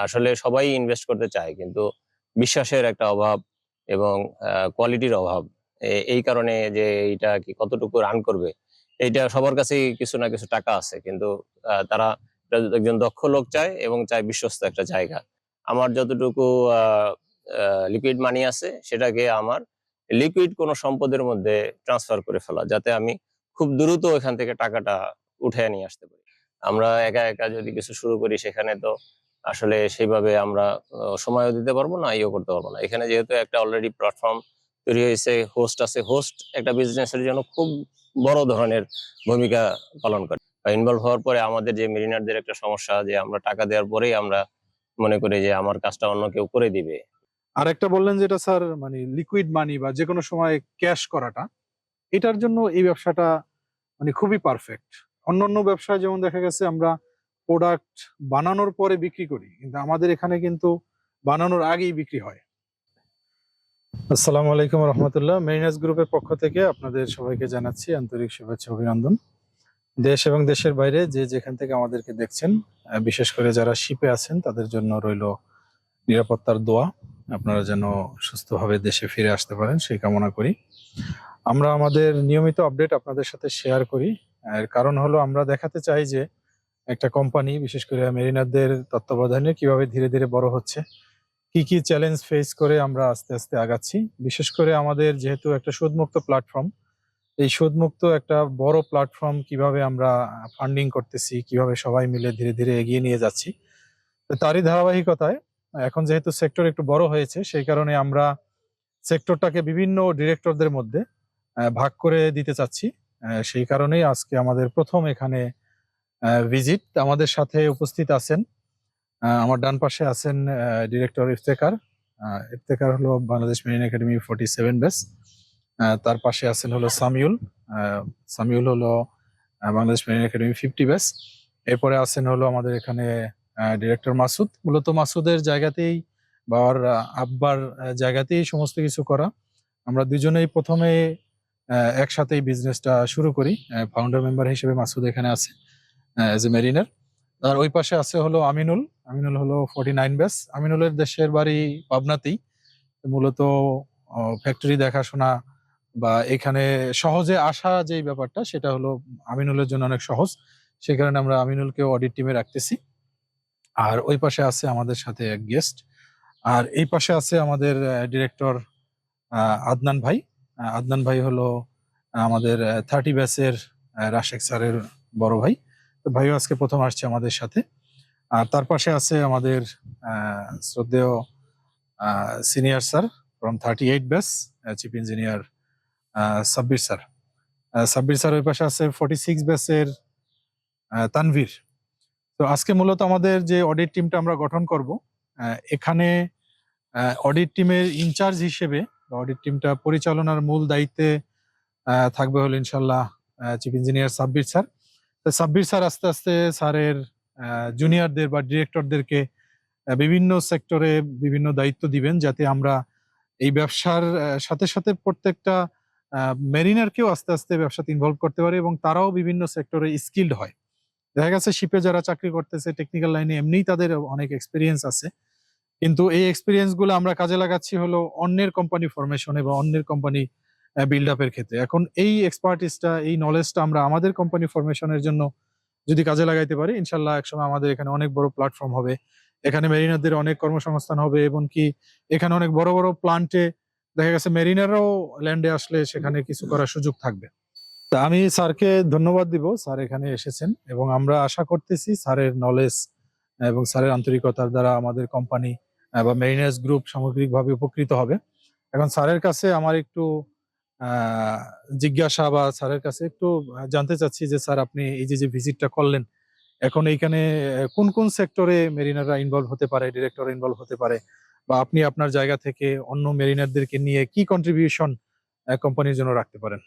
আসলে সবাই ইনভেস্ট করতে চায়, কিন্তু বিশ্বাসের একটা অভাব এবং কোয়ালিটির অভাব। এই কারণে যে এইটা কি কতটুকু রান করবে, এইটা সবার কাছেই কিছু না কিছু টাকা আছে, কিন্তু তারা একজন দক্ষ লোক চায় এবং চায় বিশ্বস্ত একটা জায়গা। আমার যতটুকু লিকুইড মানি আছে সেটাকে আমার লিকুইড কোনো সম্পদের মধ্যে ট্রান্সফার করে ফেলা, যাতে আমি খুব দ্রুত এখান থেকে টাকাটা উঠে নিয়ে আসতে পারি। আমরা একা একা যদি কিছু শুরু করি, সেখানে তো আসলে সেইভাবে আমরা সময়ও দিতে পারবো না, ইয়েও করতে পারবো না। এখানে যেহেতু একটা অলরেডি প্ল্যাটফর্ম তৈরি হয়েছে, হোস্ট আছে, হোস্ট একটা বিজনেসের জন্য খুব বড় ধরনের ভূমিকা পালন করে। ইনভলভ হওয়ার পরে আমাদের যে মেরিনারদের একটা সমস্যা, যে আমরা টাকা দেওয়ার পরেই আমরা মনে করি যে আমার কাজটা অন্য কেউ করে দিবে। আর একটা বললেন যেটা স্যার, মানে লিকুইড মানি বা যে কোনো সময় ক্যাশ করাটা, এটার জন্য এই ব্যবসাটা মানে খুবই পারফেক্ট। অন্যান্য ব্যবসায় যেমন দেখা গেছে আমরা প্রোডাক্ট বানানোর পরে বিক্রি করি, কিন্তু আমাদের এখানে কিন্তু বানানোর আগেই বিক্রি হয়। আসসালামু আলাইকুম রহমতুল্লাহ। মেরিনাস গ্রুপের পক্ষ থেকে আপনাদের সবাইকে জানাচ্ছি আন্তরিক শুভেচ্ছা অভিনন্দন। দেশ এবং দেশের বাইরে যে যেখান থেকে আমাদেরকে দেখছেন, বিশেষ করে যারা শিপে আছেন তাদের জন্য রইল নিরাপত্তার দোয়া। আপনারা যেন সুস্থভাবে দেশে ফিরে আসতে পারেন সেই কামনা করি। আমরা আমাদের নিয়মিত আপডেট আপনাদের সাথে শেয়ার করি। এর কারণ হলো আমরা দেখাতে চাই যে একটা কোম্পানি, বিশেষ করে মেরিনারদের তত্ত্বাবধানে কিভাবে ধীরে ধীরে বড় হচ্ছে, কি কি চ্যালেঞ্জ ফেস করে আমরা আস্তে আস্তে আগাচ্ছি। বিশেষ করে আমাদের যেহেতু একটা সুদমুক্ত প্ল্যাটফর্ম, এই সুদমুক্ত একটা বড় প্ল্যাটফর্ম কিভাবে আমরা ফান্ডিং করতেছি, কিভাবে সবাই মিলে ধীরে ধীরে এগিয়ে নিয়ে যাচ্ছি। তো তারই ধারাবাহিকতায় এখন যেহেতু সেক্টর একটু বড় হয়েছে, সেই কারণে আমরা সেক্টরটাকে বিভিন্ন ডিরেক্টরদের মধ্যে ভাগ করে দিতে চাচ্ছি। সেই কারণেই আজকে আমাদের প্রথম এখানে ভিজিট। আমাদের সাথে উপস্থিত আছেন, আমার ডান পাশে আছেন ডিরেক্টর ইফতেখার। ইফতেখার হলো বাংলাদেশ মেরিন একাডেমি 47 ব্যাচ। তার পাশে আছেন হলো সামিউল। সামিউল হলো বাংলাদেশ মেরিন একাডেমি 50 ব্যাচ। এরপরে আছেন হলো আমাদের এখানে ডিরেক্টর মাসুদ। মূলত মাসুদের জায়গাতেই বা ওর আব্বার জায়গাতেই সমস্ত কিছু করা। আমরা দুজনেই প্রথমে একসাথে এই বিজনেসটা শুরু করি। ফাউন্ডার মেম্বার হিসেবে মাসুদ এখানে আছে এজ এ মেরিনার। আর ওই পাশে আছে হলো আমিনুল। আমিনুল হলো 49 ব্যাচ। আমিনুলের দেশের বাড়ি পাবনাতেই। মূলত ফ্যাক্টরি দেখাশোনা বা এখানে সহজে আসা যে ব্যাপারটা, সেটা হলো আমিনুলের জন্য অনেক সহজ। সেই কারণে আমরা আমিনুলকে অডিট টিমে রাখতেছি। আর ওই পাশে আছে আমাদের সাথে এক গেস্ট। আর এই পাশে আছে আমাদের ডিরেক্টর আদনান ভাই। আদনান ভাই হলো আমাদের 30 ব্যাচের রাশেক স্যারের বড় ভাই। তো ভাইও আজকে প্রথম আসছে আমাদের সাথে। আর তার পাশে আছে আমাদের শ্রদ্ধেয় senior sir from 38 batch, chief engineer Sabbir sir. Sabbir sir ওই পাশে আছে 46 ব্যাচের তানভীর। তো আজকে মূলত আমাদের যে অডিট টিমটা আমরা গঠন করব, এখানে অডিট টিমের ইনচার্জ হিসেবে, অডিট টিমটা পরিচালনার মূল দায়িত্বে থাকবে হলো ইনশাল্লাহ চিফ ইঞ্জিনিয়ার সাব্বির স্যার। তো সাব্বির স্যার আস্তে আস্তে স্যারের জুনিয়রদের বা ডিরেক্টরদেরকে বিভিন্ন সেক্টরে বিভিন্ন দায়িত্ব দিবেন, যাতে আমরা এই ব্যবসার সাথে সাথে প্রত্যেকটা মেরিনারকেও আস্তে আস্তে ব্যবসাতে ইনভলভ করতে পারে এবং তারাও বিভিন্ন সেক্টরে স্কিল্ড হয়। দেখা গেছে শিপে যারা চাকরি করতেছে টেকনিক্যাল লাইনে এমনিই তাদের অনেক এক্সপিরিয়েন্স আছে, কিন্তু এই এক্সপিরিয়েন্স গুলো আমরা কাজে লাগাচ্ছি হলো অন্যের কোম্পানি ফরমেশনে বা অন্যের কোম্পানি বিল্ড আপের ক্ষেত্রে। এখন এই এক্সপার্টিসটা, এই নলেজটা আমরা আমাদের কোম্পানি ফরমেশনের জন্য যদি কাজে লাগাইতে পারি, ইনশাল্লাহ একসময় আমাদের এখানে অনেক বড় প্ল্যাটফর্ম হবে। এখানে মেরিনারদের অনেক কর্মসংস্থান হবে এবং কি এখানে অনেক বড় বড় প্লান্টে দেখা গেছে মেরিনাররাও ল্যান্ডে আসলে সেখানে কিছু করার সুযোগ থাকবে। তা আমি স্যারকে ধন্যবাদ দিব, স্যার এখানে এসেছেন এবং আমরা আশা করতেছি স্যারের নলেজ এবং স্যারের আন্তরিকতার দ্বারা আমাদের কোম্পানি বা মেরিনার্স গ্রুপ সামগ্রিকভাবে উপকৃত হবে। এখন স্যারের কাছে আমার একটু জিজ্ঞাসা বা স্যারের কাছে একটু জানতে চাচ্ছি যে স্যার, আপনি এই যে ভিজিটটা করলেন, এখন এইখানে কোন কোন সেক্টরে মেরিনাররা ইনভলভ হতে পারে, ডিরেক্টর ইনভলভ হতে পারে, বা আপনি আপনার জায়গা থেকে অন্য মেরিনারদেরকে নিয়ে কি কন্ট্রিবিউশন কোম্পানির জন্য রাখতে পারেন?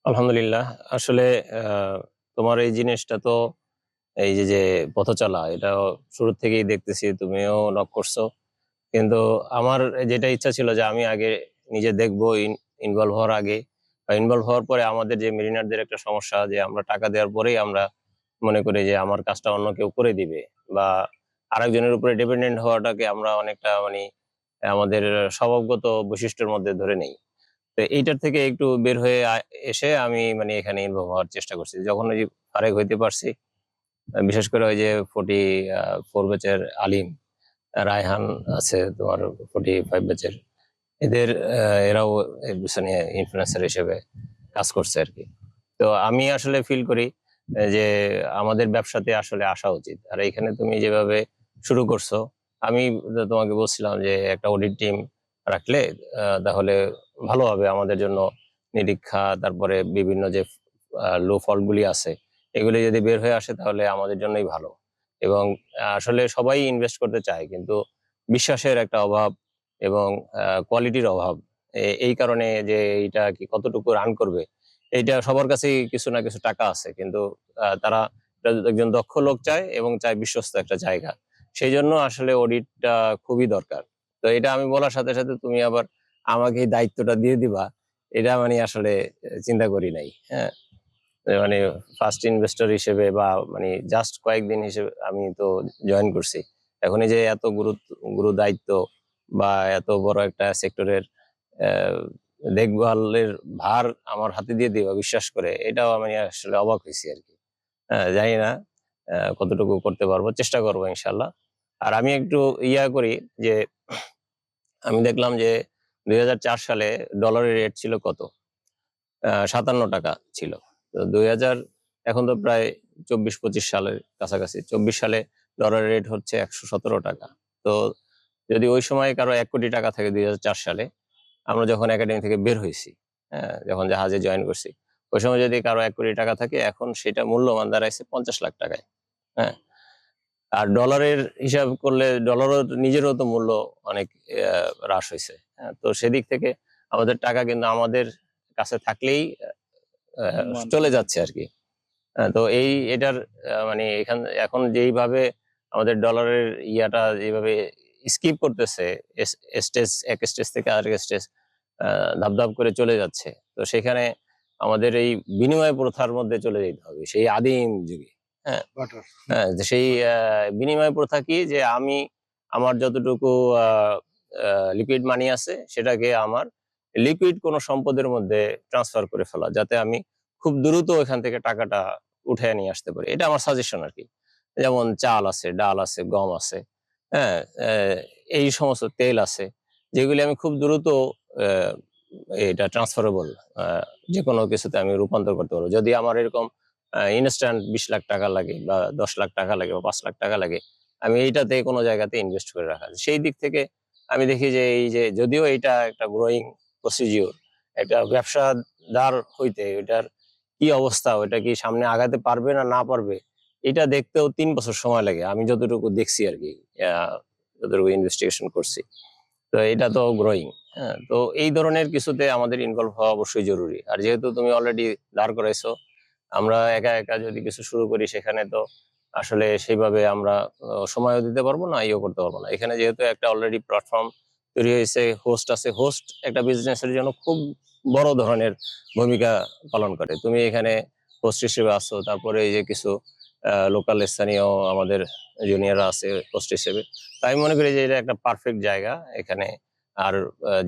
আলহামদুলিল্লাহ। আসলে তোমার এই জিনিসটা তো, এই যে পথচলা, এটা শুরু থেকেই দেখতেছি, তুমিও নক করছো। কিন্তু আমার যেটা ইচ্ছা ছিল যে আমি আগে নিজে দেখবো, ইনভলভ হওয়ার আগে বা ইনভলভ হওয়ার পরে আমাদের যে মেরিনারদের একটা সমস্যা, যে আমরা টাকা দেওয়ার পরেই আমরা মনে করি যে আমার কাজটা অন্য কেউ করে দিবে, বা আরেকজনের উপরে ডিপেন্ডেন্ট হওয়াটাকে আমরা অনেকটা মানে আমাদের স্বভাবগত বৈশিষ্ট্যের মধ্যে ধরে নেই। তো এইটার থেকে একটু বের হয়ে এসে আমি মানে এখানে ইনভলভ হওয়ার চেষ্টা করছি। যখন ওই যে ফারেক হইতে পারছি, বিশেষ করে ওই যে 44 ব্যাচের আলিম, রায়হান আছে তোমার 45 ব্যাচের, এরাও এর পিছনে ইনফ্লুয়েন্সার হিসেবে কাজ করছে আরকি। তো আমি আসলে ফিল করি যে আমাদের ব্যবসাতে আসলে আসা উচিত। আর এখানে তুমি যেভাবে শুরু করছো, আমি তোমাকে বলছিলাম যে একটা অডিট টিম রাখলে তাহলে ভালো হবে আমাদের জন্য। নিরীক্ষা, তারপরে বিভিন্ন যে লো ফল্টগুলি আছে, এগুলি যদি বের হয়ে আসে তাহলে আমাদের জন্যই ভালো। এবং আসলে সবাই ইনভেস্ট করতে চায়, কিন্তু বিশ্বাসের একটা অভাব এবং কোয়ালিটির অভাব। এই কারণে যে এইটা কি কতটুকু রান করবে, এইটা সবার কাছেই কিছু না কিছু টাকা আছে, কিন্তু তারা একজন দক্ষ লোক চায় এবং চায় বিশ্বস্ত একটা জায়গা। সেই জন্য আসলে অডিটটা খুবই দরকার। তো এটা আমি বলার সাথে সাথে তুমি আবার আমাকে এই দায়িত্বটা দিয়ে দিবা, এটা মানে আসলে চিন্তা করি নাই। হ্যাঁ, মানে ফার্স্ট ইনভেস্টর হিসেবে বা মানে জাস্ট কয়েকদিন হিসেবে আমি তো জয়েন করছি। এখন এই যে এত গুরু দায়িত্ব বা এত বড় একটা সেক্টরের দেখভালের ভার আমার হাতে দিয়ে দিবা বিশ্বাস করে, এটাও আমি আসলে অবাক হয়েছি আর কি। হ্যাঁ, জানি না কতটুকু করতে পারবো, চেষ্টা করবো ইনশাল্লাহ। আর আমি একটু করি যে আমি দেখলাম যে 2004 সালে ডলারের রেট ছিল কত, 57 টাকা ছিল। তো 2000 এখন তো প্রায় 24-25 সালের কাছাকাছি, 24 সালে ডলারের রেট হচ্ছে 117 টাকা। তো যদি ওই সময় কারো 1 কোটি টাকা থাকে 2004 সালে, আমরা যখন একাডেমি থেকে বের হয়েছি, হ্যাঁ, যখন জাহাজে জয়েন করছি, ওই সময় যদি কারো 1 কোটি টাকা থাকে, এখন সেটা মূল্যমান দাঁড়াইছে 50 লাখ টাকায়। হ্যাঁ, আর ডলারের হিসাব করলে ডলারও নিজেরও তো মূল্য অনেক হ্রাস হয়েছে। হ্যাঁ, তো সেদিক থেকে আমাদের টাকা কিন্তু আমাদের কাছে থাকলেই চলে যাচ্ছে আর কি। তো এটার মানে এখন যেইভাবে আমাদের ডলারের যেভাবে স্কিপ করতেছে, এক স্টেজ থেকে আরেক স্টেজ ধাপ ধাপ করে চলে যাচ্ছে। তো সেখানে আমাদের এই বিনিময় প্রথার মধ্যে চলে যেতে হবে, সেই আদিম যুগে। হ্যাঁ, বাটার। হ্যাঁ, যে সেই বিনিময় প্রথা কি, যে আমি আমার যতটুকু লিকুইড মানি আছে সেটাকে আমার লিকুইড কোনো সম্পদের মধ্যে ট্রান্সফার করে ফেলা, যাতে আমি খুব দ্রুত এখান থেকে টাকাটা উঠে নিয়ে আসতে পারি। এটা আমার সাজেশন আর কি। যেমন চাল আছে, ডাল আছে, গম আছে, হ্যাঁ, এই সমস্ত তেল আছে, যেগুলি আমি খুব দ্রুত আহ, এটা ট্রান্সফারেবল, যে কোনো কিছুতে আমি রূপান্তর করতে পারবো। যদি আমার এরকম ইনস্ট্যান্ট 20 লাখ টাকা লাগে বা 10 লাখ টাকা লাগে বা 5 লাখ টাকা লাগে, আমি এইটাতে কোনো জায়গাতে ইনভেস্ট করে রাখা যায়। সেই দিক থেকে আমি দেখি যে এই যে যদিও এটা একটা গ্রোয়িং প্রসিজিওর, একটা ব্যবসাদার হইতে এটার কি অবস্থা, ওইটা কি সামনে আগাতে পারবে না না পারবে, এটা দেখতেও 3 বছর সময় লাগে, আমি যতটুকু দেখছি আর কি, যতটুকু ইনভেস্টিগেশন করছি। তো এটা তো গ্রোয়িং। হ্যাঁ, তো এই ধরনের কিছুতে আমাদের ইনভলভ হওয়া অবশ্যই জরুরি। আর যেহেতু তুমি অলরেডি দাঁড় করাইছো, আমরা একা একা যদি কিছু শুরু করি, সেখানে তো আসলে সেইভাবে আমরা সময়ও দিতে পারবো না, ইয়েও করতে পারবো না। এখানে যেহেতু একটা অলরেডি প্ল্যাটফর্ম তৈরি হয়েছে, হোস্ট আছে, হোস্ট একটা বিজনেসের জন্য খুব বড় ধরনের ভূমিকা পালন করে। তুমি এখানে হোস্ট হিসেবে আছো, তারপরে এই যে কিছু লোকাল স্থানীয় আমাদের জুনিয়ররা আছে হোস্ট হিসেবে। তাই আমি মনে করি যে এটা একটা পারফেক্ট জায়গা এখানে। আর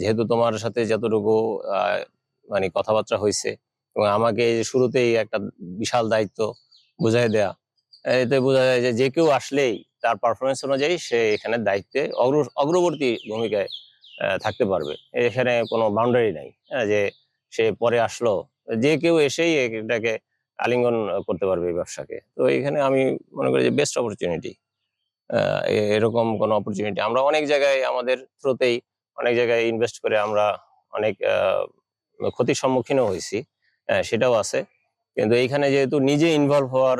যেহেতু তোমার সাথে যতটুকু আহ, মানে কথাবার্তা হয়েছে, এবং আমাকে এই যে শুরুতেই একটা বিশাল দায়িত্ব বুঝাই দেয়া, এতে বোঝা যায় যে যে কেউ আসলেই তার পারফরমেন্স অনুযায়ী সে এখানে দায়িত্বে অগ্রবর্তী ভূমিকায় থাকতে পারবে। এখানে কোনো বাউন্ডারি নাই, যে সে পরে আসলো, যে কেউ এসেই এটাকে আলিঙ্গন করতে পারবে এই ব্যবসাকে। তো এখানে আমি মনে করি যে বেস্ট অপরচুনিটি। এরকম কোনো অপরচুনিটি আমরা অনেক জায়গায় আমাদের থ্রুতেই অনেক জায়গায় ইনভেস্ট করে আমরা অনেক ক্ষতির সম্মুখীনও হয়েছি, সেটাও আছে। কিন্তু এইখানে যেহেতু নিজে ইনভলভ হওয়ার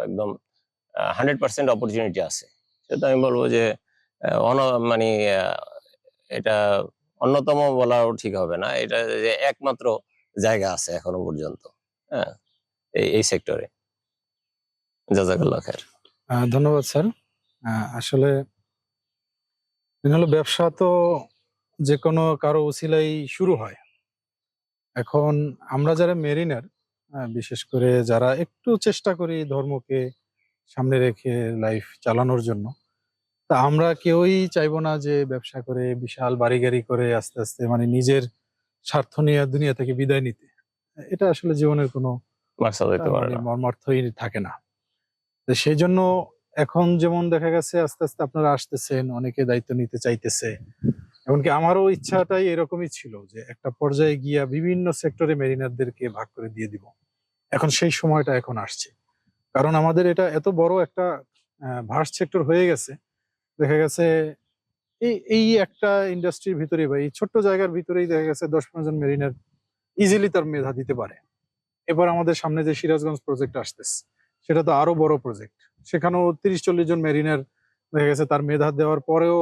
একদম 100% অপরচুনিটি আছে, সেটা আমি বলবো যে মানে আহ, এটা অন্যতম বলাও ঠিক হবে না, এটা যে একমাত্র জায়গা আছে এখনো পর্যন্ত। হ্যাঁ, এই সেক্টরে। জাজাকাল্লাহ খায়ের। ধন্যবাদ স্যার। আসলে হলো ব্যবসা তো যে কোনো কারো উছিলাই শুরু হয়। এখন আমরা যারা মেরিনার, বিশেষ করে যারা একটু চেষ্টা করি ধর্মকে সামনে রেখে লাইফ চালানোর জন্য, তা আমরা কেউই চাইবো না যে ব্যবসা করে বিশাল বাড়ি গাড়ি করে আস্তে আস্তে মানে নিজের স্বার্থ নিয়ে দুনিয়া থেকে বিদায় নিতে। এটা আসলে জীবনের কোনো মাকসাদ হইতে পারে মানে না। মর্মার্থই থাকে না। তো সেই জন্য এখন যেমন দেখা গেছে আস্তে আস্তে আপনারা আসতেছেন, অনেকে দায়িত্ব নিতে চাইতেছে। এমনকি আমারও ইচ্ছাটাই এরকমই ছিল যে একটা পর্যায়ে গিয়া বিভিন্ন সেক্টরে মেরিনারদেরকে ভাগ করে দিয়ে দিব। এখন সেই সময়টা এখন আসছে। কারণ আমাদের এটা এত বড় একটা ভাস্ট সেক্টর হয়ে গেছে। দেখা গেছে এই একটা ইন্ডাস্ট্রির ভিতরে বা এই ছোট্ট জায়গার ভিতরেই দেখা গেছে ১০-১৫ জন মেরিনার ইজিলি তার মেধা দিতে পারে। এবার আমাদের সামনে যে সিরাজগঞ্জ প্রজেক্ট আসতেছে, সেটা তো আরো বড় প্রজেক্ট। সেখানেও ৩০-৪০ জন মেরিনার দেখা গেছে তার মেধা দেওয়ার পরেও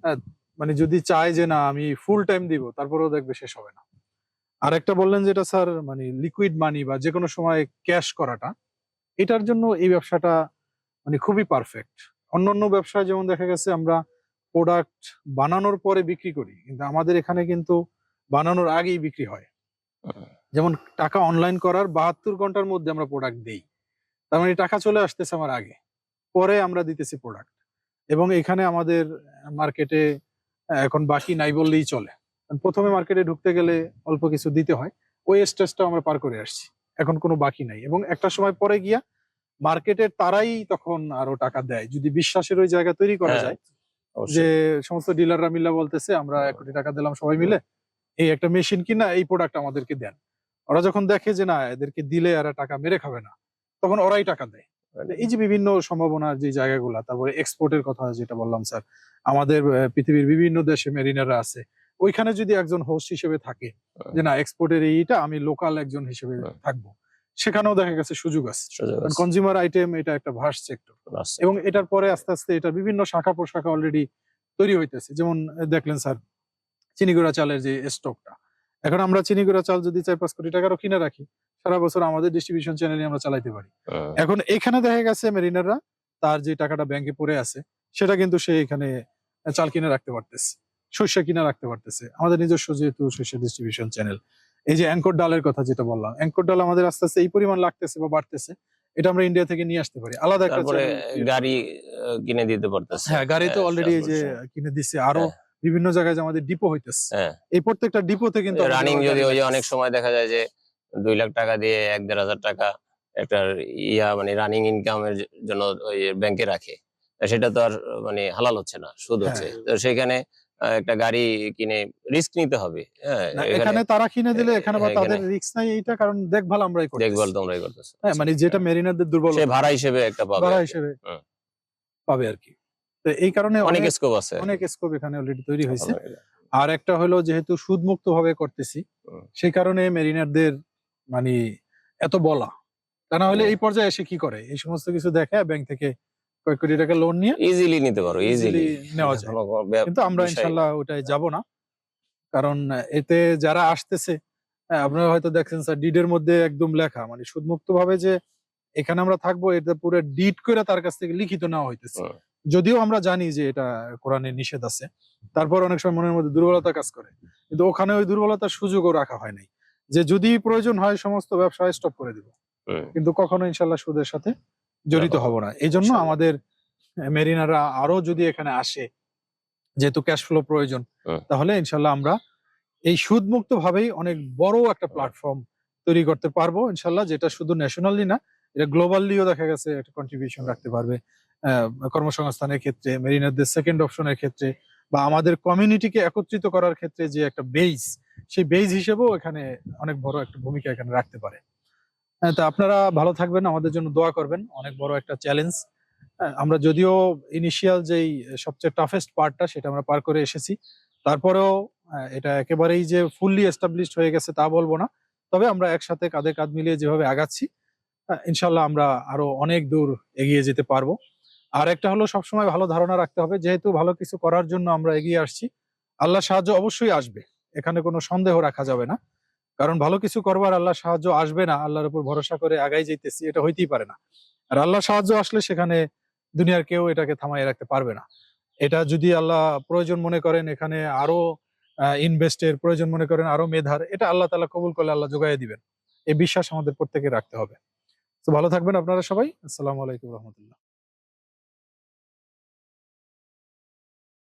আহ, মানে যদি চায় যে না আমি ফুল টাইম দিব, তারপরেও দেখবে শেষ হবে না। আর একটা বললেন যেটা স্যার মানে লিকুইড মানি বা যে কোনো সময় ক্যাশ করাটা, এটার জন্য এই ব্যবসাটা মানে খুবই পারফেক্ট। অন্যান্য ব্যবসায় যেমন দেখা গেছে আমরা প্রোডাক্ট বানানোর পরে বিক্রি করি, কিন্তু আমাদের এখানে কিন্তু বানানোর আগেই বিক্রি হয়। হুম, যেমন টাকা অনলাইন করার ৭২ ঘন্টার মধ্যে আমরা প্রোডাক্ট দেই, তার মানে টাকা চলে আসতেছে আমার আগে, পরে আমরা দিতেছি প্রোডাক্ট। এবং এখানে আমাদের মার্কেটে এখন বাকি নাই বললেই চলে। কারণ প্রথমে মার্কেটে ঢুকতে গেলে অল্প কিছু দিতে হয়, ওই স্টেজটা আমরা পার করে আসছি। এখন কোনো বাকি নাই, এবং একটা সময় পরে গিয়া মার্কেটের তারাই তখন আরো টাকা দেয় যদি বিশ্বাসের ওই জায়গা তৈরি করা হ্যাঁ, যায়। যে অবশ্যই। সমস্ত ডিলাররা মিলে বলতেছে আমরা ১ কোটি টাকা দিলাম সবাই মিলে, এই একটা মেশিন কিনা এই প্রোডাক্ট আমাদেরকে দেন। ওরা যখন দেখে যে না এদেরকে দিলে এরা টাকা মেরে খাবে না, তখন ওরাই টাকা দেয়। তো এই যে বিভিন্ন সম্ভাবনার যে জায়গাগুলা, তারপরে এক্সপোর্টের কথা যেটা বললাম স্যার, আমাদের পৃথিবীর বিভিন্ন দেশে মেরিনাররা আছে, ওইখানে যদি একজন হোস্ট হিসেবে থাকে যে না এক্সপোর্টের এইটা আমি লোকাল একজন হিসেবে হুম, থাকবো, সেখানেও দেখা গেছে সুযোগ আছে। সুযোগ কারণ আছে। কনজিউমার আইটেম এটা একটা ভাস্ট সেক্টর, আছে। এবং এটার পরে আস্তে আস্তে এটা বিভিন্ন শাখা প্রশাখা অলরেডি তৈরি হইতেছে। যেমন দেখলেন স্যার চিনিগুড়া চালের যে স্টকটা, এখন আমরা চিনিগুড়া চাল যদি ৪-৫ কোটি টাকারও কিনে রাখি, সারা বছর আমাদের ডিস্ট্রিবিউশন চ্যানেলে আমরা চালাইতে পারি। হুম, এখন এখানে দেখা গেছে মেরিনাররা তার যে টাকাটা ব্যাংকে পড়ে আছে, সেটা কিন্তু সে এখানে চাল কিনে রাখতে পারতেছে, শস্য কিনে রাখতে পারতেছে। আমাদের নিজস্ব যেহেতু শস্য ডিস্ট্রিবিউশন চ্যানেল, এই যে অ্যাঙ্কর ডালের কথা যেটা বললাম, অ্যাঙ্কর ডাল আমাদের আস্তে আস্তে এই পরিমাণ লাগতেছে বা বাড়তেছে, এটা আমরা ইন্ডিয়া থেকে নিয়ে আসতে পারি, আলাদা একটা তারপরে চ্যানেল ক্রিয়েট করা গাড়ি যাবে। কিনে দিতে পারতেছে। হ্যাঁ, গাড়ি তো অলরেডি এই যে ট্রান্সপোর্টেশন। কিনে দিচ্ছে, আরো হ্যাঁ, বিভিন্ন জায়গায় যে আমাদের ডিপো হইতেছে, হ্যাঁ। এই প্রত্যেকটা ডিপোতে কিন্তু আমাদের রানিং আবার যদি গাড়ি ওই যে অনেক লাগতেছে। সময় দেখা যায় যে ২ লাখ টাকা দিয়ে ১-১.৫ হাজার টাকা একটা মানে রানিং ইনকামের জন্য ওই ব্যাংকে রাখে। সেটা তো আর মানে হালাল হচ্ছে না, সুদ হ্যাঁ, হচ্ছে। তো সেখানে একটা গাড়ি কিনে রিস্ক নিতে হবে। হ্যাঁ? না এখানে এখানে তারা কিনে দিলে এখানে বা হ্যাঁ, এখানে তাদের রিস্ক নাই এইটা, কারণ দেখভাল আমরাই দেখভাল করতেছি। তোমরাই করতেছো। হ্যাঁ, আচ্ছা। মানে যেটা হ্যাঁ। মেরিনারদের সে দুর্বলতা, ভাড়া হিসেবে একটা পাবে ভাড়া আরকি। হিসেবে হুম। পাবে আরকি। তো এই কারণে অনেক অনেক স্কোপ আছে অনেক আরকি। স্কোপ এখানে অলরেডি তৈরি হইছে। আলহামদুলিল্লাহ। আর একটা হলো যেহেতু সুদমুক্ত ভাবে করতেছি, হুম। সেই কারণে মেরিনারদের মানে এত বলা। তা না হলে হ্যাঁ। এই পর্যায়ে এসে কি করে? এই সমস্ত কিছু দেখে ব্যাংক থেকে কয়েক কোটি টাকা লোন নিয়ে ইজিলি নিতে পারো, ইজিলি ইজিলি। নেওয়া এটা যায়। কোনো কিন্তু আমরা বিষয় না। ইনশাআল্লাহ ওটায় যাব না। কারণ এতে যারা আসতেছে, হ্যাঁ, আপনারা হয়তো দেখছেন স্যার ডিডের মধ্যে একদম লেখা মানে সুদমুক্ত ভাবে যে এখানে আমরা থাকবো, এটা পুরো ডিড করে তার কাছ থেকে লিখিত নেওয়া হইতেছে। হুম। যদিও আমরা জানি যে এটা কোরআনে নিষেধ আছে, তারপর অনেক সময় মনের মধ্যে দুর্বলতা কাজ করে। কিন্তু ওখানে ওই দুর্বলতার সুযোগও রাখা হয় নাই, যে যদি প্রয়োজন হয় সমস্ত ব্যবসা স্টপ করে দিব, হুম। কিন্তু কখনো ইনশাল্লাহ সুদের সাথে জড়িত জড়াবো হব না। না। এই জন্য ইনশাআল্লাহ। আমাদের মেরিনাররা আরো যদি এখানে আসে, যেহেতু ক্যাশ ফ্লো প্রয়োজন, হুম, তাহলে ইনশাল্লাহ আমরা এই সুদমুক্ত ভাবেই অনেক বড় একটা হুম, প্ল্যাটফর্ম তৈরি করতে পারবো ইনশাল্লাহ, যেটা শুধু ন্যাশনালি না, এটা গ্লোবালিও দেখা গেছে একটা কন্ট্রিবিউশন হুম, রাখতে পারবে। কর্মসংস্থানের ক্ষেত্রে, মেরিনারদের সেকেন্ড অপশনের ক্ষেত্রে, বা আমাদের কমিউনিটিকে একত্রিত করার ক্ষেত্রে যে একটা বেইস, সেই বেইস হিসেবেও এখানে অনেক বড় একটা ভূমিকা এখানে রাখতে পারে। হ্যাঁ, তা আপনারা ভালো থাকবেন, আমাদের জন্য দোয়া করবেন। অনেক বড় একটা চ্যালেঞ্জ। আমরা যদিও ইনিশিয়াল যেই সবচেয়ে টাফেস্ট পার্টটা সেটা আমরা পার করে এসেছি। তারপরেও এটা একেবারেই যে ফুললি এস্টাবলিশড হয়ে গেছে তা বলব না। তবে আমরা একসাথে কাঁধে কাঁধ মিলিয়ে যেভাবে আগাচ্ছি, ইনশাআল্লাহ আমরা আরো অনেক দূর এগিয়ে যেতে পারবো। আর একটা হলো সবসময় ভালো ধারণা রাখতে হবে, যেহেতু ভালো কিছু করার জন্য আমরা এগিয়ে আসছি, আল্লাহর সাহায্য অবশ্যই আসবে। এখানে কোনো সন্দেহ রাখা যাবে না। কারণ ভালো কিছু করবার আল্লাহর সাহায্য আসবে না, আল্লাহর উপর ভরসা করে আগাই যাইতেছি, এটা হইতেই পারে না। আর আল্লাহর সাহায্য আসলে সেখানে দুনিয়ার কেউ এটাকে থামায় রাখতে পারবে না। এটা যদি আল্লাহ প্রয়োজন মনে করেন, এখানে আরো ইনভেস্টের প্রয়োজন মনে করেন, আরো মেধার, এটা আল্লাহ তাআলা কবুল করলে আল্লাহ যোগাইয়া দিবেন। এই বিশ্বাস আমাদের প্রত্যেকের রাখতে হবে। তো ভালো থাকবেন আপনারা সবাই। আসসালামু আলাইকুম রহমতুল্লাহ।